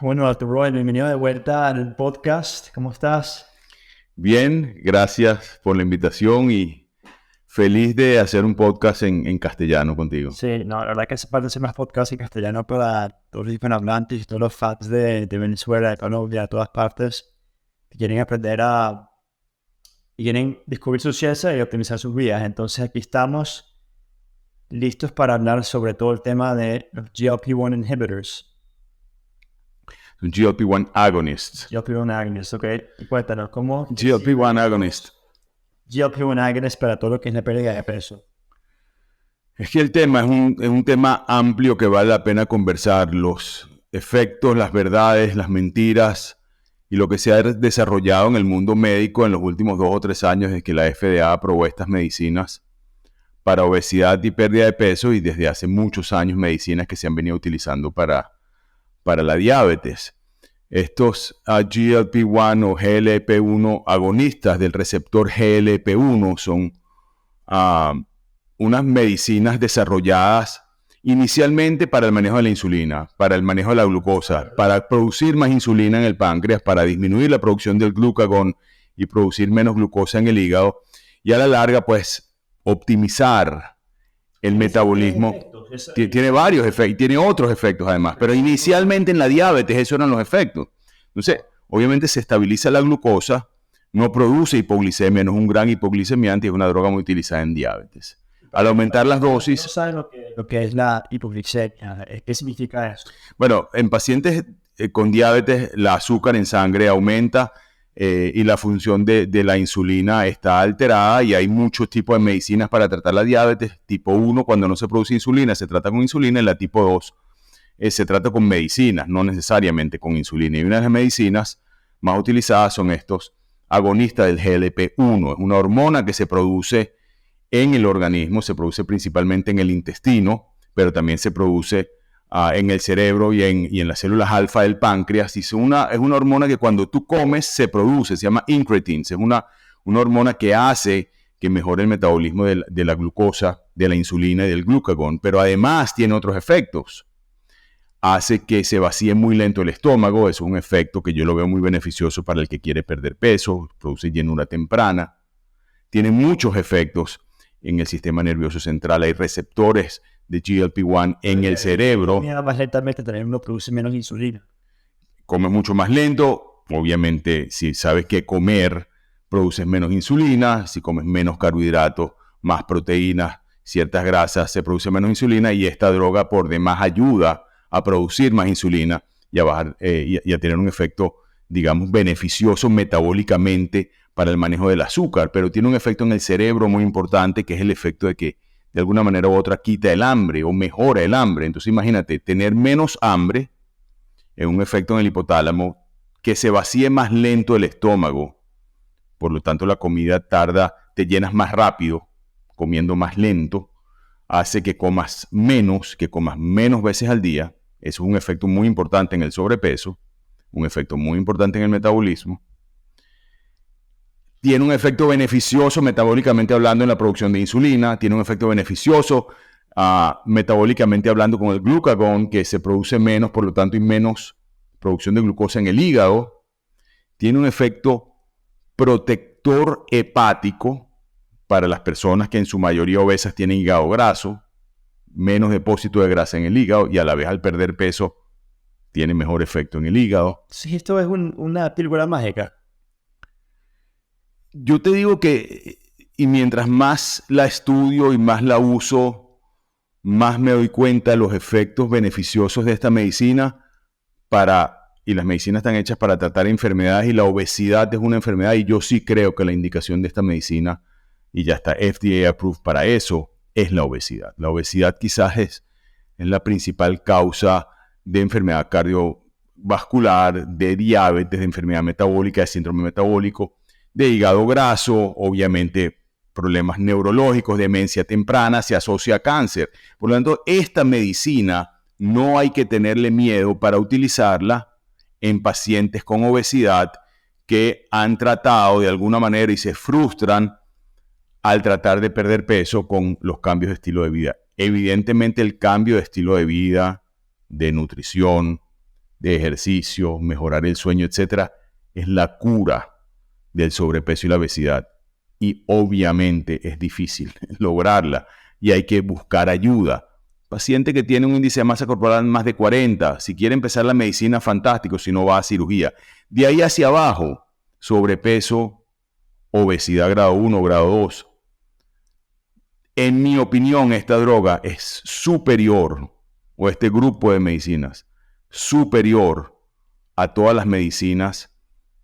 Bueno, Arturo, bienvenido de vuelta al podcast. ¿Cómo estás? Bien, gracias por la invitación y feliz de hacer un podcast en castellano contigo. Sí, no, la verdad que hace falta hacer más podcast en castellano para todos los hispanohablantes y todos los fans de Venezuela, de Colombia, de todas partes, que quieren aprender y quieren descubrir su ciencia y optimizar sus vidas. Entonces aquí estamos listos para hablar sobre todo el tema de los GLP-1 inhibitors. Un GLP-1 agonist. GLP-1 agonist, ¿ok? Y cuéntanos, ¿cómo GLP-1 agonist. GLP-1 agonist para todo lo que es la pérdida de peso? Es que el tema es un tema amplio que vale la pena conversar. Los efectos, las verdades, las mentiras y lo que se ha desarrollado en el mundo médico en los últimos 2 o 3 años es que la FDA aprobó estas medicinas para obesidad y pérdida de peso y desde hace muchos años medicinas que se han venido utilizando para la diabetes. Estos GLP-1 o GLP-1 agonistas del receptor GLP-1 son unas medicinas desarrolladas inicialmente para el manejo de la insulina, para el manejo de la glucosa, para producir más insulina en el páncreas, para disminuir la producción del glucagón y producir menos glucosa en el hígado y a la larga pues optimizar el metabolismo. Tiene varios efectos, tiene otros efectos además, pero inicialmente en la diabetes esos eran los efectos. Entonces, obviamente se estabiliza la glucosa, no produce hipoglicemia, no es un gran hipoglicemiante y es una droga muy utilizada en diabetes. Al aumentar las dosis... ¿No saben lo que es la hipoglicemia? ¿Qué significa eso? Bueno, en pacientes con diabetes, el azúcar en sangre aumenta y la función de la insulina está alterada y hay muchos tipos de medicinas para tratar la diabetes. Tipo 1, cuando no se produce insulina, se trata con insulina, y la tipo 2 se trata con medicinas, no necesariamente con insulina. Y una de las medicinas más utilizadas son estos agonistas del GLP-1. Es una hormona que se produce en el organismo, se produce principalmente en el intestino, pero también se produce en el cerebro y en las células alfa del páncreas. Y es una hormona que cuando tú comes se produce, se llama incretins. Es una hormona que hace que mejore el metabolismo de la glucosa, de la insulina y del glucagón, pero además tiene otros efectos. Hace que se vacíe muy lento el estómago, eso es un efecto que yo lo veo muy beneficioso para el que quiere perder peso, produce llenura temprana. Tiene muchos efectos en el sistema nervioso central, hay receptores de GLP-1 en el cerebro. Más lentamente también uno produce menos insulina. Come mucho más lento, obviamente si sabes que comer, produces menos insulina, si comes menos carbohidratos, más proteínas, ciertas grasas, se produce menos insulina y esta droga por demás ayuda a producir más insulina y a bajar y a tener un efecto, digamos, beneficioso metabólicamente para el manejo del azúcar, pero tiene un efecto en el cerebro muy importante, que es el efecto de que de alguna manera u otra quita el hambre o mejora el hambre. Entonces imagínate, tener menos hambre es un efecto en el hipotálamo, que se vacíe más lento el estómago, por lo tanto la comida te llenas más rápido, comiendo más lento, hace que comas menos veces al día. Eso es un efecto muy importante en el sobrepeso, un efecto muy importante en el metabolismo. Tiene un efecto beneficioso metabólicamente hablando en la producción de insulina, tiene un efecto beneficioso metabólicamente hablando con el glucagón, que se produce menos, por lo tanto hay menos producción de glucosa en el hígado. Tiene un efecto protector hepático para las personas que en su mayoría obesas tienen hígado graso, menos depósito de grasa en el hígado y a la vez al perder peso tiene mejor efecto en el hígado. Sí, esto es una píldora mágica. Yo te digo que, y mientras más la estudio y más la uso, más me doy cuenta de los efectos beneficiosos de esta medicina y las medicinas están hechas para tratar enfermedades y la obesidad es una enfermedad y yo sí creo que la indicación de esta medicina, y ya está FDA approved para eso, es la obesidad. La obesidad quizás es la principal causa de enfermedad cardiovascular, de diabetes, de enfermedad metabólica, de síndrome metabólico, de hígado graso, obviamente problemas neurológicos, demencia temprana, se asocia a cáncer. Por lo tanto, esta medicina no hay que tenerle miedo para utilizarla en pacientes con obesidad que han tratado de alguna manera y se frustran al tratar de perder peso con los cambios de estilo de vida. Evidentemente el cambio de estilo de vida, de nutrición, de ejercicio, mejorar el sueño, etc., es la cura del sobrepeso y la obesidad. Y obviamente es difícil lograrla y hay que buscar ayuda. Paciente que tiene un índice de masa corporal más de 40, si quiere empezar la medicina, fantástico, si no va a cirugía. De ahí hacia abajo, sobrepeso, obesidad grado 1, grado 2. En mi opinión, esta droga es superior, o este grupo de medicinas, superior a todas las medicinas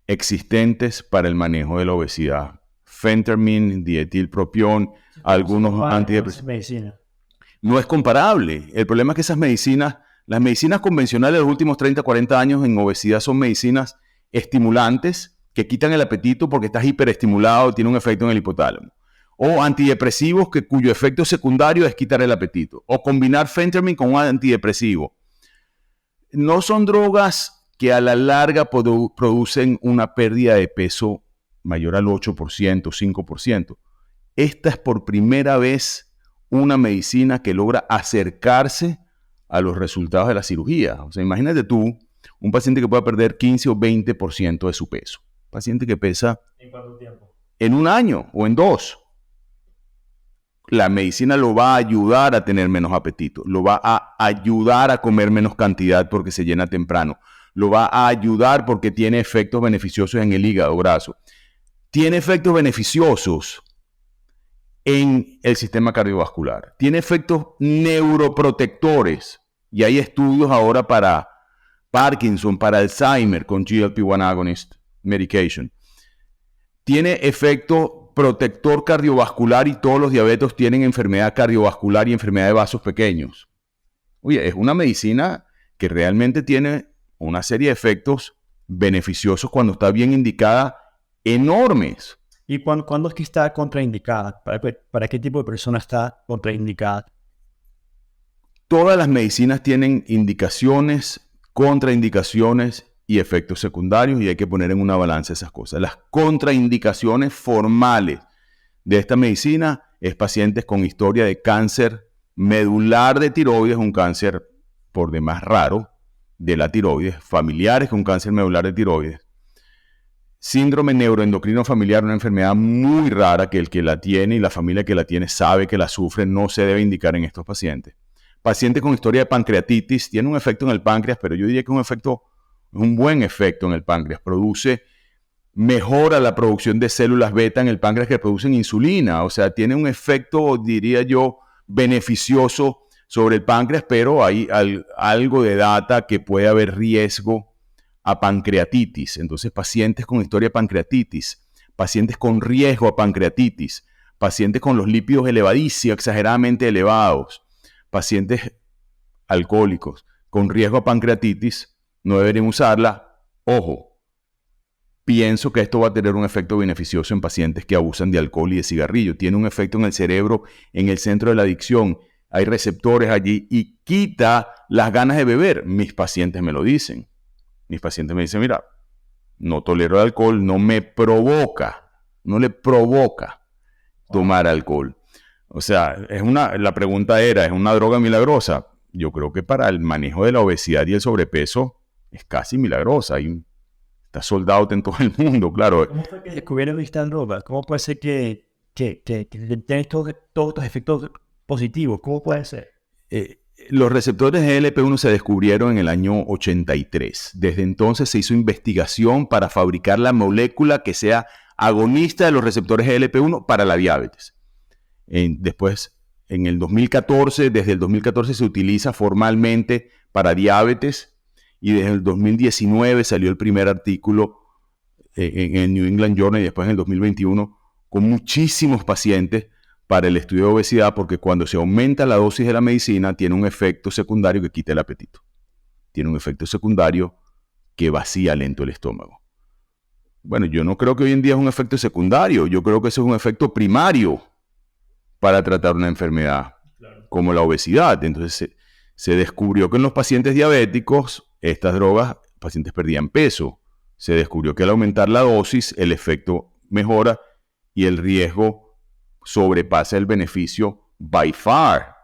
existentes para el manejo de la obesidad. Phentermine, dietilpropión, algunos antidepresivos. No es comparable. El problema es que esas medicinas, las medicinas convencionales de los últimos 30, 40 años en obesidad son medicinas estimulantes que quitan el apetito porque estás hiperestimulado, tiene un efecto en el hipotálamo. O antidepresivos cuyo efecto secundario es quitar el apetito. O combinar Phentermine con un antidepresivo. No son drogas que a la larga producen una pérdida de peso mayor al 8%, 5%. Esta es por primera vez una medicina que logra acercarse a los resultados de la cirugía. O sea, imagínate tú, un paciente que pueda perder 15 o 20% de su peso. Un paciente que pesa... ¿En cuánto tiempo? En 1 año o en 2. La medicina lo va a ayudar a tener menos apetito, lo va a ayudar a comer menos cantidad porque se llena temprano, lo va a ayudar porque tiene efectos beneficiosos en el hígado graso, tiene efectos beneficiosos en el sistema cardiovascular, tiene efectos neuroprotectores y hay estudios ahora para Parkinson, para Alzheimer con GLP-1 agonist medication. Tiene efecto protector cardiovascular y todos los diabetes tienen enfermedad cardiovascular y enfermedad de vasos pequeños. Oye, es una medicina que realmente tiene una serie de efectos beneficiosos cuando está bien indicada, enormes. ¿Y cuándo es que está contraindicada? ¿Para qué tipo de persona está contraindicada? Todas las medicinas tienen indicaciones, contraindicaciones y efectos secundarios y hay que poner en una balanza esas cosas. Las contraindicaciones formales de esta medicina es pacientes con historia de cáncer medular de tiroides, un cáncer por demás raro de la tiroides, familiares con cáncer medular de tiroides, síndrome neuroendocrino familiar, una enfermedad muy rara que el que la tiene y la familia que la tiene sabe que la sufre, no se debe indicar en estos pacientes. Pacientes con historia de pancreatitis, tiene un efecto en el páncreas, pero yo diría que es un buen efecto en el páncreas. Mejora la producción de células beta en el páncreas que producen insulina. O sea, tiene un efecto, diría yo, beneficioso sobre el páncreas, pero hay algo de data que puede haber riesgo a pancreatitis. Entonces, pacientes con historia de pancreatitis, pacientes con riesgo a pancreatitis, pacientes con los lípidos elevadísimos, exageradamente elevados, pacientes alcohólicos con riesgo a pancreatitis, no deberían usarla. Ojo, pienso que esto va a tener un efecto beneficioso en pacientes que abusan de alcohol y de cigarrillo. Tiene un efecto en el cerebro, en el centro de la adicción. Hay receptores allí y quita las ganas de beber. Mis pacientes me lo dicen. Mis pacientes me dicen, mira, no tolero el alcohol, no le provoca tomar alcohol. O sea, la pregunta era, ¿es una droga milagrosa? Yo creo que para el manejo de la obesidad y el sobrepeso es casi milagrosa. Está soldado en todo el mundo, claro. ¿Cómo fue que descubrieron esta droga? ¿Cómo puede ser que tiene todos estos efectos positivos? ¿Cómo puede ser? Los receptores de GLP-1 se descubrieron en el año 83. Desde entonces se hizo investigación para fabricar la molécula que sea agonista de los receptores GLP-1 para la diabetes. Después, desde el 2014 se utiliza formalmente para diabetes y desde el 2019 salió el primer artículo en el New England Journal y después en el 2021 con muchísimos pacientes para el estudio de obesidad, porque cuando se aumenta la dosis de la medicina tiene un efecto secundario que quita el apetito. Tiene un efecto secundario que vacía lento el estómago. Bueno, yo no creo que hoy en día es un efecto secundario, yo creo que eso es un efecto primario para tratar una enfermedad como la obesidad. Entonces se descubrió que en los pacientes diabéticos, estas drogas, pacientes perdían peso. Se descubrió que al aumentar la dosis, el efecto mejora y el riesgo sobrepasa el beneficio by far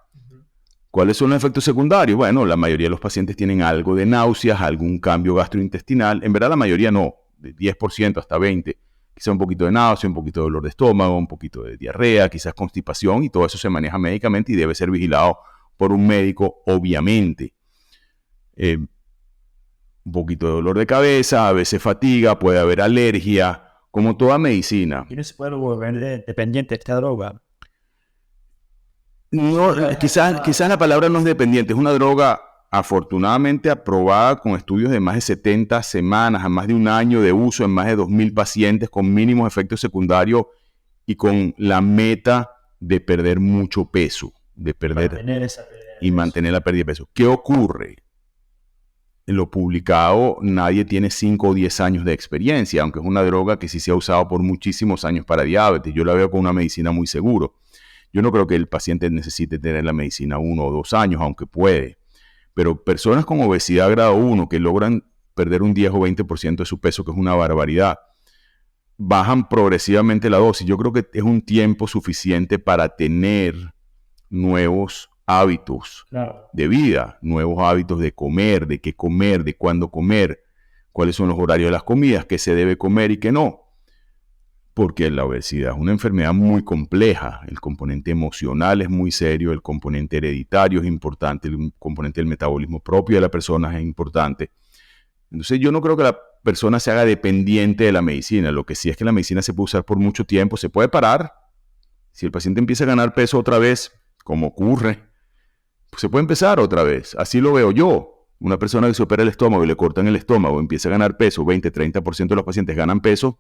¿Cuáles son los efectos secundarios? Bueno, la mayoría de los pacientes tienen algo de náuseas, algún cambio gastrointestinal. En verdad la mayoría no, de 10% hasta 20%. Quizás un poquito de náusea, un poquito de dolor de estómago, un poquito de diarrea, quizás constipación, y todo eso se maneja médicamente y debe ser vigilado por un médico, obviamente. Un poquito de dolor de cabeza, a veces fatiga, puede haber alergia, como toda medicina. ¿Y no se puede volver dependiente de esta droga? No, quizás la palabra no es dependiente, es una droga afortunadamente aprobada con estudios de más de 70 semanas, a más de un año de uso en más de 2.000 pacientes con mínimos efectos secundarios y con la meta de perder mucho peso, de perder Mantener esa pérdida de y peso. mantener la pérdida de peso. ¿Qué ocurre? En lo publicado, nadie tiene 5 o 10 años de experiencia, aunque es una droga que sí se ha usado por muchísimos años para diabetes. Yo la veo como una medicina muy seguro. Yo no creo que el paciente necesite tener la medicina 1 o 2 años, aunque puede. Pero personas con obesidad grado 1 que logran perder un 10 o 20% de su peso, que es una barbaridad, bajan progresivamente la dosis. Yo creo que es un tiempo suficiente para tener nuevos hábitos de vida, nuevos hábitos de comer, de qué comer, de cuándo comer, cuáles son los horarios de las comidas, qué se debe comer y qué no. Porque la obesidad es una enfermedad muy compleja. El componente emocional es muy serio, el componente hereditario es importante, el componente del metabolismo propio de la persona es importante. Entonces yo no creo que la persona se haga dependiente de la medicina. Lo que sí es que la medicina se puede usar por mucho tiempo, se puede parar. Si el paciente empieza a ganar peso otra vez, como ocurre, pues se puede empezar otra vez. Así lo veo yo. Una persona que se opera el estómago y le cortan el estómago, empieza a ganar peso, 20-30% de los pacientes ganan peso.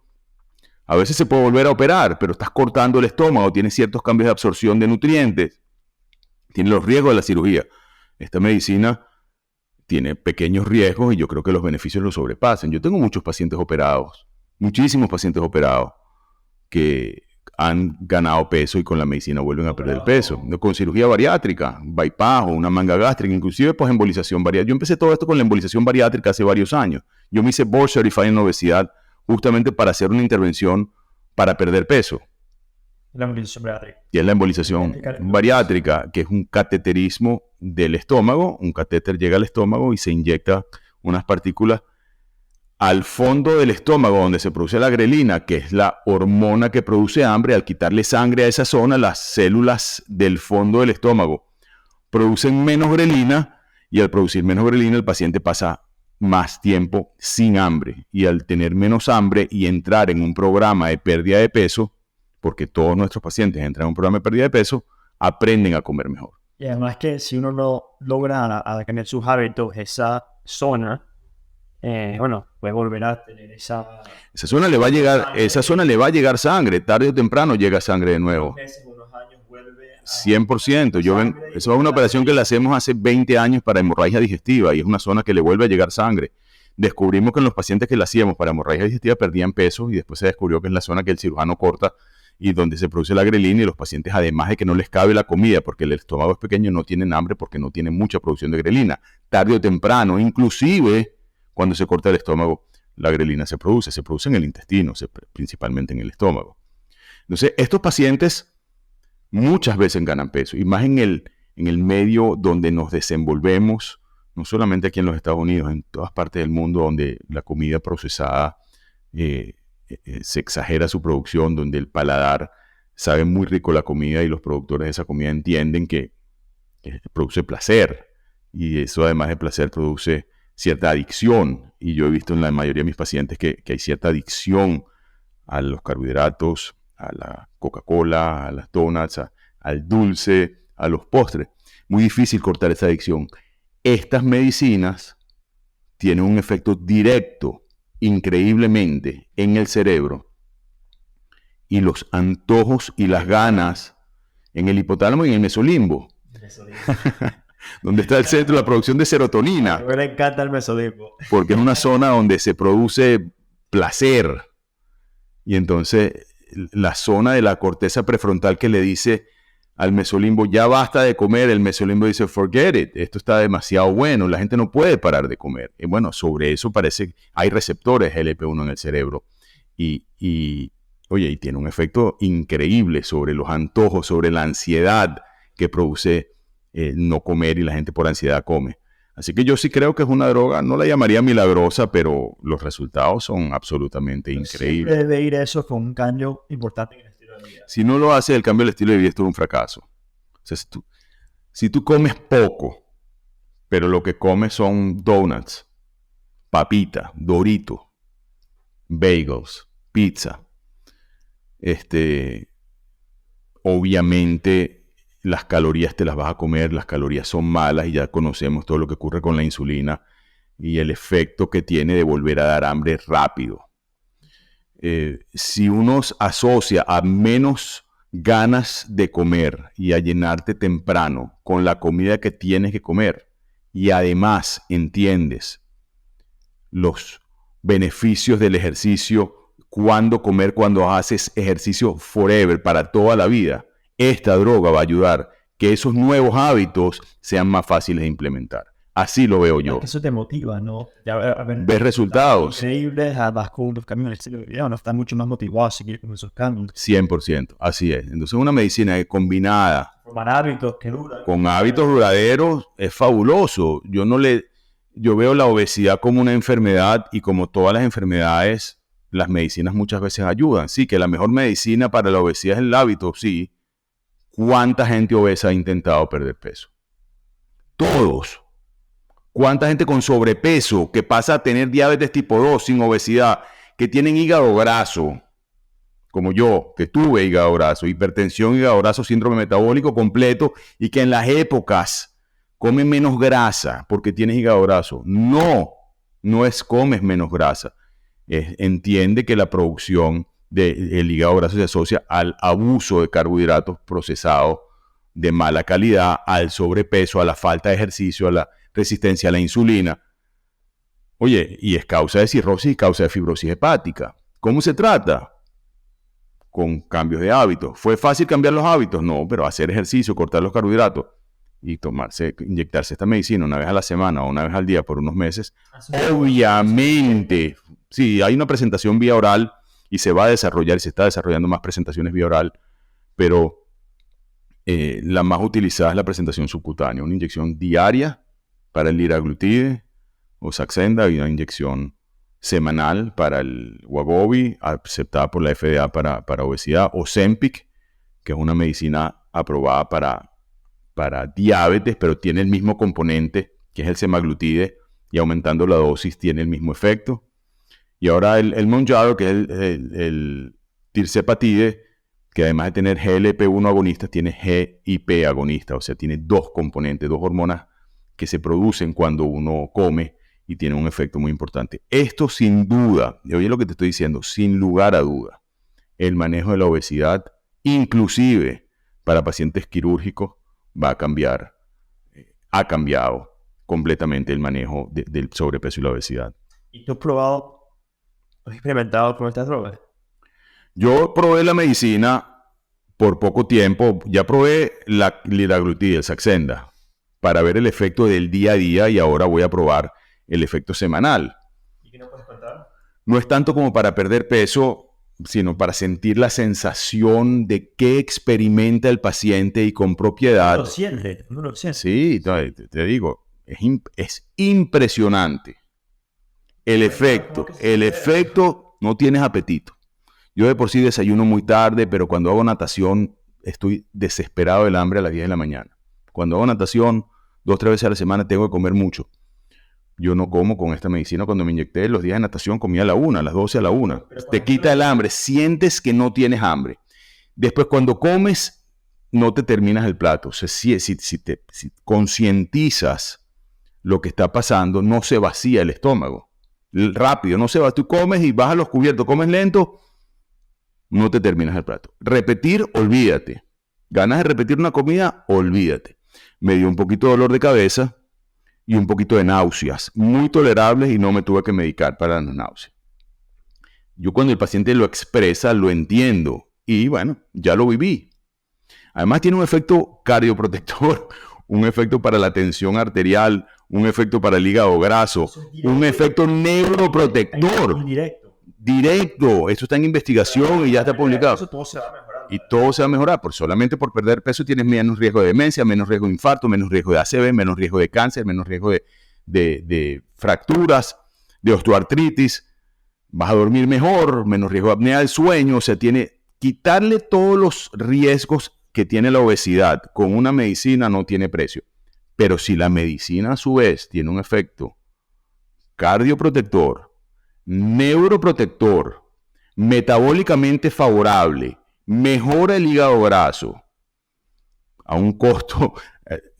A veces se puede volver a operar, pero estás cortando el estómago, tienes ciertos cambios de absorción de nutrientes, tiene los riesgos de la cirugía. Esta medicina tiene pequeños riesgos y yo creo que los beneficios lo sobrepasan. Yo tengo muchos pacientes operados, muchísimos pacientes operados que han ganado peso y con la medicina vuelven a perder peso. Con cirugía bariátrica, bypass o una manga gástrica, inclusive embolización bariátrica. Yo empecé todo esto con la embolización bariátrica hace varios años. Yo me hice board certified en obesidad justamente para hacer una intervención para perder peso. La embolización bariátrica. Y es la embolización bariátrica, que es un cateterismo del estómago. Un catéter llega al estómago y se inyecta unas partículas al fondo del estómago, donde se produce la grelina, que es la hormona que produce hambre. Al quitarle sangre a esa zona, las células del fondo del estómago producen menos grelina, y al producir menos grelina, el paciente pasa más tiempo sin hambre. Y al tener menos hambre y entrar en un programa de pérdida de peso, porque todos nuestros pacientes entran en un programa de pérdida de peso, aprenden a comer mejor. Y además que si uno no logra a cambiar sus hábitos, esa zona, puede volver a tener esa zona le va a llegar sangre, tarde o temprano llega sangre de nuevo. 100%. Eso es una operación que le hacemos hace 20 años para hemorragia digestiva y es una zona que le vuelve a llegar sangre. Descubrimos que en los pacientes que le hacíamos para hemorragia digestiva perdían peso y después se descubrió que es la zona que el cirujano corta y donde se produce la grelina, y los pacientes, además de que no les cabe la comida porque el estómago es pequeño, no tienen hambre porque no tienen mucha producción de grelina. Tarde o temprano, inclusive cuando se corta el estómago, la grelina se produce en el intestino, principalmente en el estómago. Entonces, estos pacientes muchas veces ganan peso, y más en el medio donde nos desenvolvemos, no solamente aquí en los Estados Unidos, en todas partes del mundo donde la comida procesada se exagera su producción, donde el paladar sabe muy rico la comida y los productores de esa comida entienden que produce placer, y eso además de placer produce cierta adicción, y yo he visto en la mayoría de mis pacientes que hay cierta adicción a los carbohidratos, a la Coca-Cola, a las donuts, al dulce, a los postres. Muy difícil cortar esa adicción. Estas medicinas tienen un efecto directo, increíblemente, en el cerebro, y los antojos y las ganas en el hipotálamo y en el mesolimbo. Donde está el centro de la producción de serotonina. Me encanta el mesolimbo. Porque es una zona donde se produce placer. Y entonces la zona de la corteza prefrontal que le dice al mesolimbo, ya basta de comer, el mesolimbo dice, forget it, esto está demasiado bueno, la gente no puede parar de comer. Y bueno, sobre eso parece que hay receptores GLP-1 en el cerebro. Y tiene un efecto increíble sobre los antojos, sobre la ansiedad que produce no comer y la gente por ansiedad come. Así que yo sí creo que es una droga, no la llamaría milagrosa, pero los resultados son absolutamente increíbles. Siempre debe ir eso con un cambio importante en el estilo de vida. Si no lo haces, el cambio del estilo de vida es todo un fracaso. O sea, si tú comes poco, pero lo que comes son donuts, papitas, Doritos, bagels, pizza, obviamente las calorías te las vas a comer, las calorías son malas y ya conocemos todo lo que ocurre con la insulina y el efecto que tiene de volver a dar hambre rápido. Si uno asocia a menos ganas de comer y a llenarte temprano con la comida que tienes que comer y además entiendes los beneficios del ejercicio, cuándo comer cuando haces ejercicio forever, para toda la vida, esta droga va a ayudar que esos nuevos hábitos sean más fáciles de implementar. Así lo veo yo. Eso te motiva, ¿no? Ves resultados. Increíbles, además con los cambios en el estilo de vida, uno está mucho más motivado a seguir con esos cambios. 100%, así es. Entonces una medicina combinada Formar hábitos que duran. con hábitos duraderos es fabuloso. Yo veo la obesidad como una enfermedad y como todas las enfermedades, las medicinas muchas veces ayudan. Sí, que la mejor medicina para la obesidad es el hábito, sí. ¿Cuánta gente obesa ha intentado perder peso? Todos. ¿Cuánta gente con sobrepeso que pasa a tener diabetes tipo 2 sin obesidad, que tienen hígado graso, como yo, que tuve hígado graso, hipertensión, hígado graso, síndrome metabólico completo, y que en las épocas comen menos grasa porque tienes hígado graso? No es comes menos grasa. Entiende que la producción del hígado graso se asocia al abuso de carbohidratos procesados de mala calidad, al sobrepeso, a la falta de ejercicio, a la resistencia a la insulina. Oye, y es causa de cirrosis y causa de fibrosis hepática. ¿Cómo se trata? Con cambios de hábitos. ¿Fue fácil cambiar los hábitos? No, pero hacer ejercicio, cortar los carbohidratos y inyectarse esta medicina una vez a la semana o una vez al día por unos meses, obviamente, sí, hay una presentación vía oral y se va a desarrollar, se está desarrollando más presentaciones vía oral, pero la más utilizada es la presentación subcutánea, una inyección diaria para el liraglutide o Saxenda y una inyección semanal para el Wegovy, aceptada por la FDA para obesidad, o Ozempic, que es una medicina aprobada para diabetes, pero tiene el mismo componente, que es el semaglutide, y aumentando la dosis tiene el mismo efecto. Y ahora el Mounjaro, que es el tirzepatide, que además de tener GLP-1 agonista, tiene GIP agonista, o sea, tiene dos componentes, dos hormonas que se producen cuando uno come y tiene un efecto muy importante. Esto sin duda, y oye lo que te estoy diciendo, sin lugar a duda, el manejo de la obesidad, inclusive para pacientes quirúrgicos, va a cambiar, ha cambiado completamente el manejo del sobrepeso y la obesidad. ¿Y tú has experimentado con estas drogas? Yo probé la medicina por poco tiempo. Ya probé la liraglutide, el Saxenda, para ver el efecto del día a día, y ahora voy a probar el efecto semanal. ¿Y qué nos puedes contar? No es tanto como para perder peso, sino para sentir la sensación de qué experimenta el paciente y con propiedad. No lo siente. Sí, te digo, es impresionante. El efecto, no tienes apetito. Yo de por sí desayuno muy tarde, pero cuando hago natación estoy desesperado del hambre a las 10 de la mañana. Cuando hago natación 2 o 3 veces a la semana tengo que comer mucho. Yo no como con esta medicina. Cuando me inyecté los días de natación comía a la 1, a las 12 a la 1. Te quita el hambre, sientes que no tienes hambre. Después cuando comes no te terminas el plato. O sea, si concientizas lo que está pasando, no se vacía el estómago. Rápido, no se va. Tú comes y bajas los cubiertos, comes lento, no te terminas el plato. Repetir, olvídate. Ganas de repetir una comida, olvídate. Me dio un poquito de dolor de cabeza y un poquito de náuseas, muy tolerables, y no me tuve que medicar para las náuseas. Yo cuando el paciente lo expresa, lo entiendo, y bueno, ya lo viví. Además tiene un efecto cardioprotector, un efecto para la tensión arterial, un efecto para el hígado graso, un efecto neuroprotector. Directo. Eso está en investigación y ya está publicado. Eso todo se va mejorando. Y todo se va a mejorar, solamente por perder peso tienes menos riesgo de demencia, menos riesgo de infarto, menos riesgo de ACV, menos riesgo de cáncer, menos riesgo de fracturas, de osteoartritis, vas a dormir mejor, menos riesgo de apnea del sueño, o sea, quitarle todos los riesgos que tiene la obesidad con una medicina no tiene precio. Pero si la medicina a su vez tiene un efecto cardioprotector, neuroprotector, metabólicamente favorable, mejora el hígado graso a un costo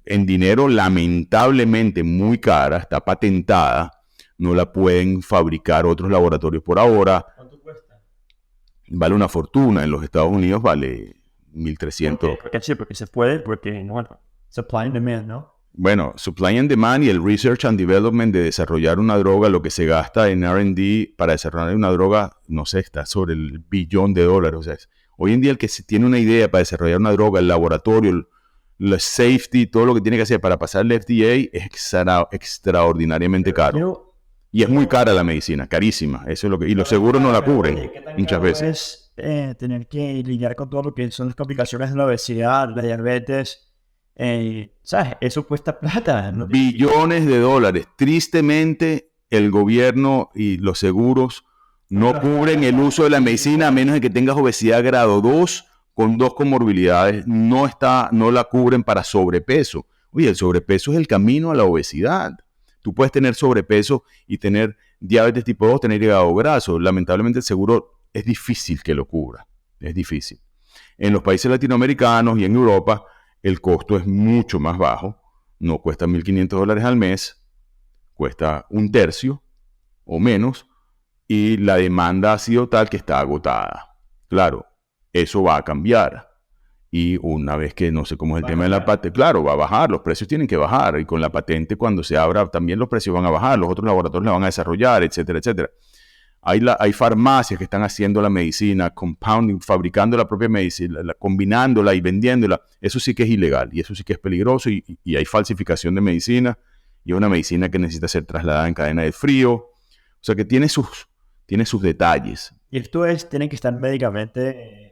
en dinero lamentablemente muy cara, está patentada, no la pueden fabricar otros laboratorios por ahora. ¿Cuánto cuesta? Vale una fortuna, en los Estados Unidos vale 1.300. Porque se puede, porque bueno, supply and demand, ¿no? Bueno, supply and demand y el research and development de desarrollar una droga, lo que se gasta en R&D para desarrollar una droga, no sé, está sobre el $1 billón. O sea, hoy en día el que tiene una idea para desarrollar una droga, el laboratorio, la safety, todo lo que tiene que hacer para pasar el FDA es extraordinariamente caro. Y es muy cara la medicina, carísima. Eso es lo que, y los seguros no la cubren muchas veces. Tener que lidiar con todo lo que son las complicaciones de la obesidad, la diabetes. ¿Sabes? Eso cuesta plata, ¿no? Billones de dólares. Tristemente, el gobierno y los seguros no cubren el uso de la medicina a menos de que tengas obesidad grado 2 con 2 comorbilidades. No la cubren para sobrepeso. Oye, el sobrepeso es el camino a la obesidad. Tú puedes tener sobrepeso y tener diabetes tipo 2, tener hígado graso. Lamentablemente el seguro es difícil que lo cubra. Es difícil. En los países latinoamericanos y en Europa el costo es mucho más bajo. No cuesta $1.500 al mes. Cuesta un tercio o menos. Y la demanda ha sido tal que está agotada. Claro, eso va a cambiar. Y una vez que no sé cómo es el tema de la patente, claro, va a bajar, los precios tienen que bajar y con la patente cuando se abra también los precios van a bajar, los otros laboratorios la van a desarrollar, etcétera, etcétera. Hay farmacias que están haciendo la medicina, compounding, fabricando la propia medicina, combinándola y vendiéndola. Eso sí que es ilegal y eso sí que es peligroso y hay falsificación de medicina y es una medicina que necesita ser trasladada en cadena de frío. O sea que tiene sus detalles. Y esto tiene que estar médicamente...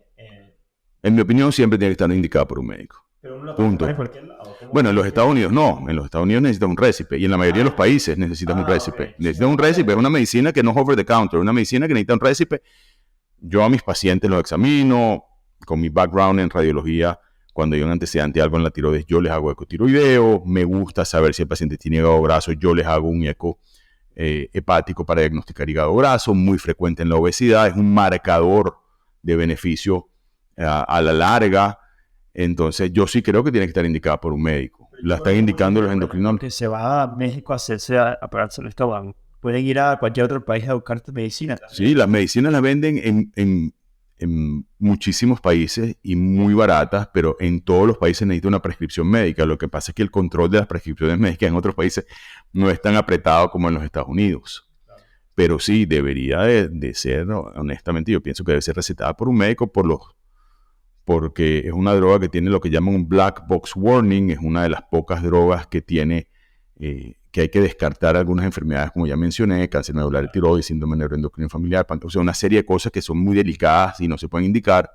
En mi opinión, siempre tiene que estar indicada por un médico. Pero uno Punto. en cualquier lado. Bueno, en los Estados Unidos no. En los Estados Unidos necesitas un récipe. Y en la mayoría de los países necesitas un récipe. Okay. Necesitas un récipe. Es una medicina que no es over the counter. Una medicina que necesita un récipe. Yo a mis pacientes los examino. Con mi background en radiología, cuando hay un antecedente de algo en la tiroides, yo les hago ecotiroideo. Me gusta saber si el paciente tiene hígado graso. Yo les hago un eco hepático para diagnosticar hígado graso. Muy frecuente en la obesidad. Es un marcador de beneficio a la larga. Entonces yo sí creo que tiene que estar indicada por un médico. La están indicando los endocrinólogos. Que se va a México a hacerse a pararse el estómago. Pueden ir a cualquier otro país a buscar medicina. Sí, las medicinas las venden en muchísimos países y muy baratas, pero en todos los países necesita una prescripción médica. Lo que pasa es que el control de las prescripciones médicas en otros países no es tan apretado como en los Estados Unidos. Pero sí, debería de ser, honestamente, yo pienso que debe ser recetada por un médico porque es una droga que tiene lo que llaman un black box warning. Es una de las pocas drogas que tiene que hay que descartar algunas enfermedades, como ya mencioné, cáncer medular de tiroides, síndrome neuroendocrino familiar, o sea, una serie de cosas que son muy delicadas y no se pueden indicar.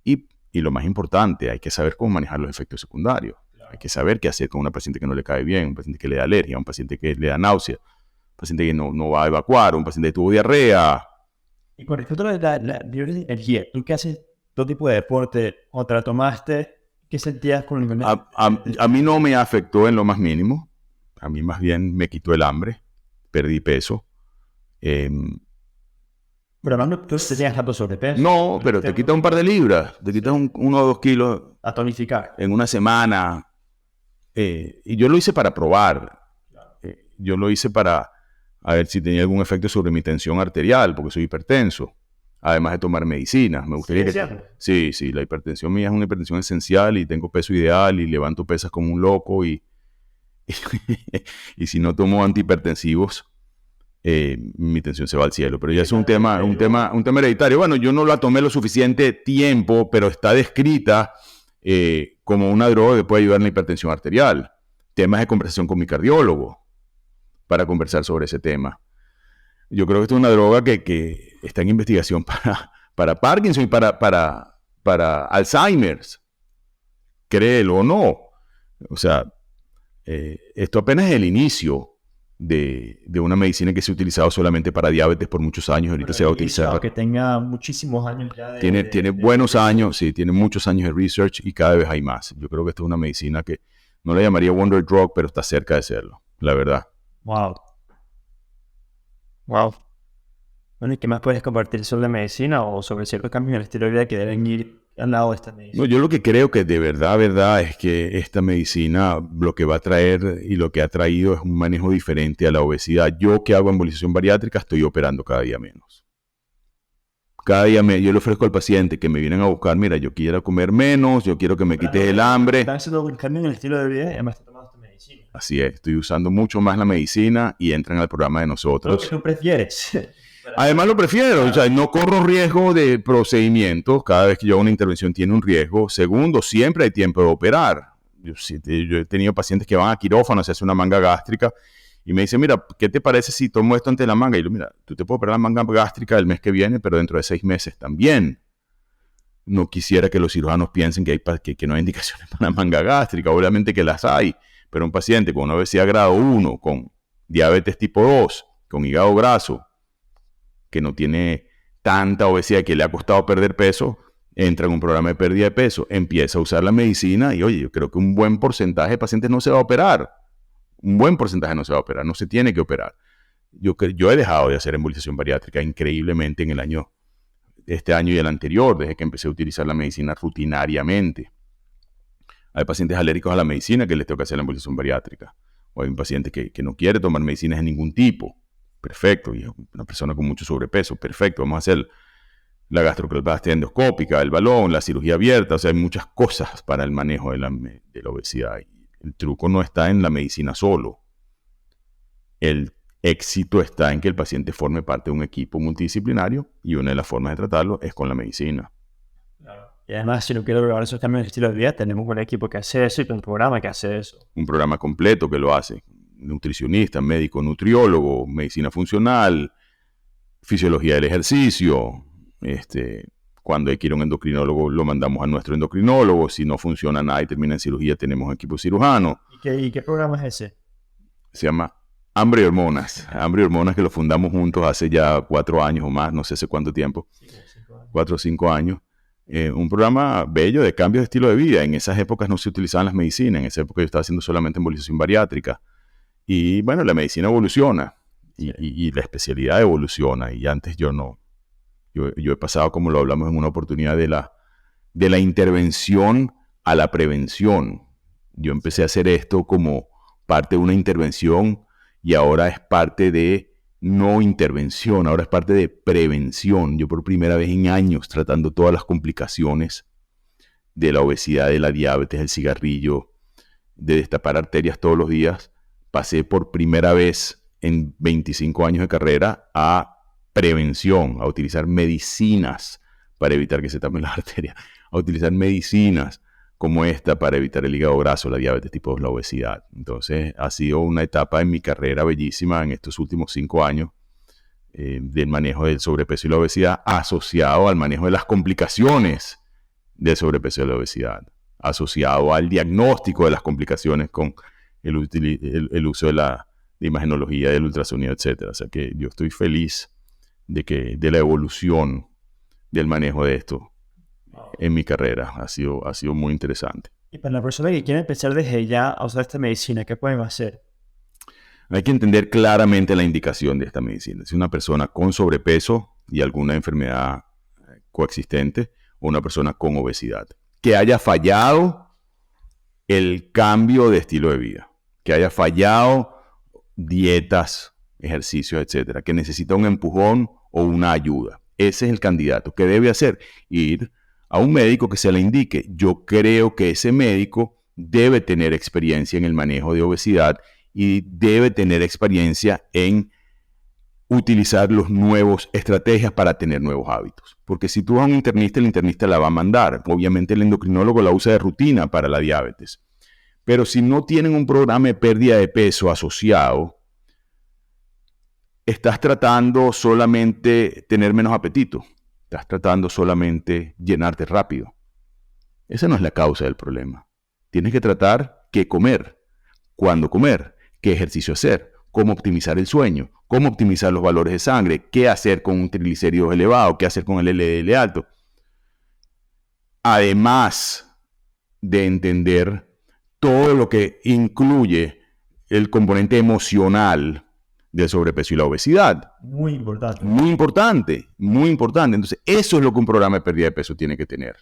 Y lo más importante, hay que saber cómo manejar los efectos secundarios. Hay que saber qué hacer con una paciente que no le cae bien, un paciente que le da alergia, un paciente que le da náusea, un paciente que no va a evacuar, un paciente que tuvo diarrea. Y con respecto a la energía, ¿tú qué haces? ¿Todo tipo de deporte? ¿O te la tomaste? ¿Qué sentías con el a mí no me afectó en lo más mínimo. A mí más bien me quitó el hambre. Perdí peso. Pero no, tú tenías tanto sobrepeso. No, pero te quita un par de libras. Te quitas 1 o 2 kilos. A tonificar. En una semana. Y yo lo hice para probar. Yo lo hice para a ver si tenía algún efecto sobre mi tensión arterial, porque soy hipertenso. Además de tomar medicinas. Me gustaría Sí, la hipertensión mía es una hipertensión esencial y tengo peso ideal y levanto pesas como un loco y si no tomo antihipertensivos, mi tensión se va al cielo. Pero ya es un tema hereditario. Bueno, yo no la tomé lo suficiente tiempo, pero está descrita como una droga que puede ayudar en la hipertensión arterial. Temas de conversación con mi cardiólogo para conversar sobre ese tema. Yo creo que esta es una droga que está en investigación para Parkinson y para para Alzheimer's. Créelo o no. O sea, esto apenas es el inicio de una medicina que se ha utilizado solamente para diabetes por muchos años. Ahorita se va a utilizar. Que tenga muchísimos años ya Tiene buenos años, sí, tiene muchos años de research y cada vez hay más. Yo creo que esta es una medicina que no la llamaría Wonder Drug, pero está cerca de serlo, la verdad. Wow. Bueno, ¿y qué más puedes compartir sobre la medicina o sobre ciertos cambios en el estilo de vida que deben ir al lado de esta medicina? No, yo lo que creo que de verdad es que esta medicina lo que va a traer y lo que ha traído es un manejo diferente a la obesidad. Yo que hago embolización bariátrica estoy operando cada día menos. Cada día yo le ofrezco al paciente que me vienen a buscar, mira, yo quiero comer menos, yo quiero que me quites el hambre. Están haciendo un cambio en el estilo de vida y además están tomando esta medicina. Así es, estoy usando mucho más la medicina y entran al programa de nosotros. Lo que tú prefieres. Además lo prefiero, o sea, no corro riesgo de procedimientos. Cada vez que yo hago una intervención tiene un riesgo. Segundo, siempre hay tiempo de operar. Yo he tenido pacientes que van a quirófano, se hace una manga gástrica y me dicen, mira, ¿qué te parece si tomo esto ante la manga? Y yo, mira, tú te puedes operar la manga gástrica el mes que viene, pero dentro de 6 meses también. No quisiera que los cirujanos piensen que no hay indicaciones para la manga gástrica. Obviamente que las hay, pero un paciente con una obesidad grado 1, con diabetes tipo 2, con hígado graso, que no tiene tanta obesidad que le ha costado perder peso, entra en un programa de pérdida de peso, empieza a usar la medicina y, oye, yo creo que un buen porcentaje de pacientes no se va a operar. Un buen porcentaje no se va a operar, no se tiene que operar. Yo he dejado de hacer embolización bariátrica increíblemente en este año y el anterior, desde que empecé a utilizar la medicina rutinariamente. Hay pacientes alérgicos a la medicina que les tengo que hacer la embolización bariátrica. O hay un paciente que no quiere tomar medicinas de ningún tipo. Perfecto, y una persona con mucho sobrepeso, perfecto, vamos a hacer la gastrocleptastia endoscópica, el balón, la cirugía abierta, o sea, hay muchas cosas para el manejo de la obesidad. El truco no está en la medicina solo. El éxito está en que el paciente forme parte de un equipo multidisciplinario y una de las formas de tratarlo es con la medicina. Claro. Y además, si no quiero lograr esos cambios de estilo de vida, tenemos un equipo que hace eso y un programa que hace eso. Un programa completo que lo hace. Nutricionista, médico, nutriólogo, medicina funcional, fisiología del ejercicio. Cuando hay que ir a un endocrinólogo, lo mandamos a nuestro endocrinólogo. Si no funciona nada y termina en cirugía, tenemos un equipo cirujano. ¿Y qué programa es ese? Se llama Hambre y Hormonas. Hambre y Hormonas, que lo fundamos juntos hace ya 4 años o más, no sé hace cuánto tiempo. 4 o 5 años. Un programa bello de cambios de estilo de vida. En esas épocas no se utilizaban las medicinas. En esa época yo estaba haciendo solamente embolización bariátrica. Y bueno, la medicina evoluciona y la especialidad evoluciona. Y antes yo no. Yo he pasado, como lo hablamos en una oportunidad, de la intervención a la prevención. Yo empecé a hacer esto como parte de una intervención y ahora es parte de no intervención, ahora es parte de prevención. Yo por primera vez en años tratando todas las complicaciones de la obesidad, de la diabetes, del cigarrillo, de destapar arterias todos los días, pasé por primera vez en 25 años de carrera a prevención, a utilizar medicinas para evitar que se tapen las arterias, a utilizar medicinas como esta para evitar el hígado graso, la diabetes tipo 2, la obesidad. Entonces ha sido una etapa en mi carrera bellísima en estos últimos 5 años del manejo del sobrepeso y la obesidad asociado al manejo de las complicaciones del sobrepeso y la obesidad, asociado al diagnóstico de las complicaciones con el uso de la imagenología, del ultrasonido, etc. O sea que yo estoy feliz de la evolución del manejo de esto en mi carrera. Ha sido muy interesante. Y para la persona que quiere empezar desde ya a usar esta medicina, ¿qué pueden hacer? Hay que entender claramente la indicación de esta medicina. Si una persona con sobrepeso y alguna enfermedad coexistente o una persona con obesidad, que haya fallado el cambio de estilo de vida, que haya fallado dietas, ejercicios, etcétera, que necesita un empujón o una ayuda. Ese es el candidato. ¿Qué debe hacer? Ir a un médico que se le indique. Yo creo que ese médico debe tener experiencia en el manejo de obesidad y debe tener experiencia en utilizar los nuevos estrategias para tener nuevos hábitos. Porque si tú vas a un internista, el internista la va a mandar. Obviamente el endocrinólogo la usa de rutina para la diabetes. Pero si no tienen un programa de pérdida de peso asociado, estás tratando solamente tener menos apetito. Estás tratando solamente llenarte rápido. Esa no es la causa del problema. Tienes que tratar qué comer, cuándo comer, qué ejercicio hacer, cómo optimizar el sueño, cómo optimizar los valores de sangre, qué hacer con un triglicéridos elevado, qué hacer con el LDL alto. Además de entender todo lo que incluye el componente emocional del sobrepeso y la obesidad. Muy importante. Muy importante, muy importante. Entonces, eso es lo que un programa de pérdida de peso tiene que tener.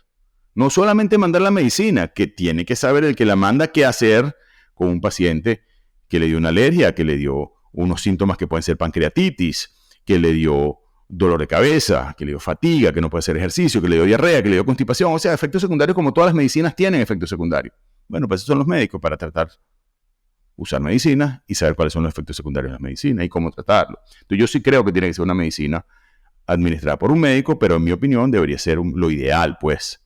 No solamente mandar la medicina, que tiene que saber el que la manda qué hacer con un paciente que le dio una alergia, que le dio unos síntomas que pueden ser pancreatitis, que le dio dolor de cabeza, que le dio fatiga, que no puede hacer ejercicio, que le dio diarrea, que le dio constipación. O sea, efectos secundarios como todas las medicinas tienen efectos secundarios. Bueno, pues esos son los médicos para tratar, usar medicinas y saber cuáles son los efectos secundarios de las medicinas y cómo tratarlo. Entonces yo sí creo que tiene que ser una medicina administrada por un médico, pero en mi opinión debería ser lo ideal, pues,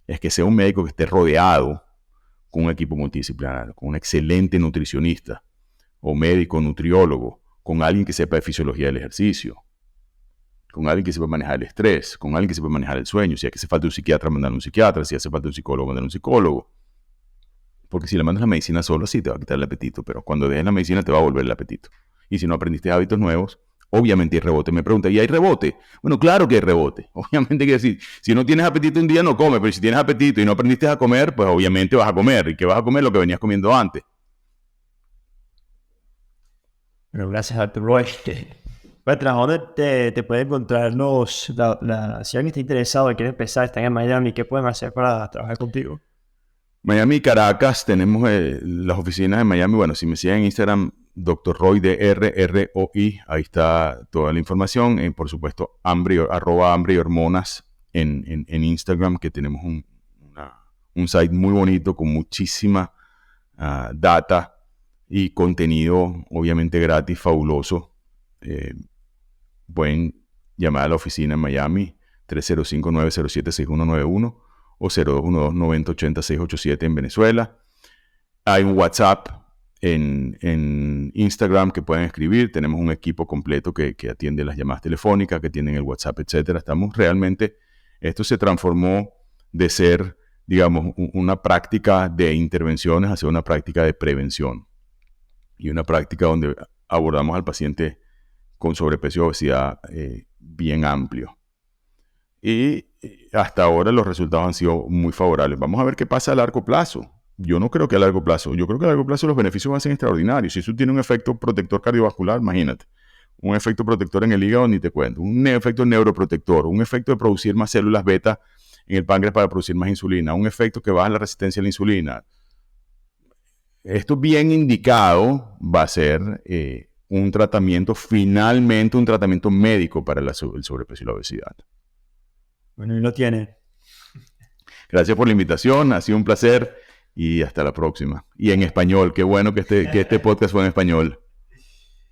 es que sea un médico que esté rodeado con un equipo multidisciplinario, con un excelente nutricionista o médico nutriólogo, con alguien que sepa de fisiología del ejercicio, con alguien que sepa manejar el estrés, con alguien que sepa manejar el sueño. Si hace falta un psiquiatra, mandar a un psiquiatra. Si hace falta un psicólogo, mandar a un psicólogo. Porque si le mandas la medicina solo, sí te va a quitar el apetito, pero cuando dejes la medicina te va a volver el apetito. Y si no aprendiste hábitos nuevos, obviamente hay rebote. Me pregunta, ¿y hay rebote? Bueno, claro que hay rebote. Obviamente que decir, si no tienes apetito un día no comes, pero si tienes apetito y no aprendiste a comer, pues obviamente vas a comer. ¿Y qué vas a comer? Lo que venías comiendo antes. Bueno, gracias a tu Roy. Bertrand, ¿dónde te puede encontrar si alguien está interesado y quiere empezar, están en Miami, qué pueden hacer para trabajar contigo? Miami y Caracas, tenemos las oficinas en Miami. Bueno, si me siguen en Instagram, Dr. Roy, DRROI, ahí está toda la información. Por supuesto, arroba hambre y hormonas en Instagram, que tenemos un site muy bonito con muchísima data y contenido, obviamente gratis, fabuloso. Pueden llamar a la oficina en Miami, 305-907-6191 o 0212-9080-687 en Venezuela. Hay un WhatsApp en Instagram que pueden escribir. Tenemos un equipo completo que atiende las llamadas telefónicas, que tienen el WhatsApp, etc. Esto se transformó de ser, digamos, una práctica de intervenciones hacia una práctica de prevención. Y una práctica donde abordamos al paciente con sobrepeso y obesidad bien amplio. Y hasta ahora los resultados han sido muy favorables. Vamos a ver qué pasa a largo plazo. Yo no creo que a largo plazo. Yo creo que a largo plazo los beneficios van a ser extraordinarios. Si eso tiene un efecto protector cardiovascular, imagínate. Un efecto protector en el hígado, ni te cuento. Un efecto neuroprotector. Un efecto de producir más células beta en el páncreas para producir más insulina. Un efecto que baja la resistencia a la insulina. Esto bien indicado va a ser un tratamiento, finalmente un tratamiento médico para el sobrepeso y la obesidad. Bueno, y lo tiene. Gracias por la invitación, ha sido un placer y hasta la próxima. Y en español, qué bueno que este podcast fue en español.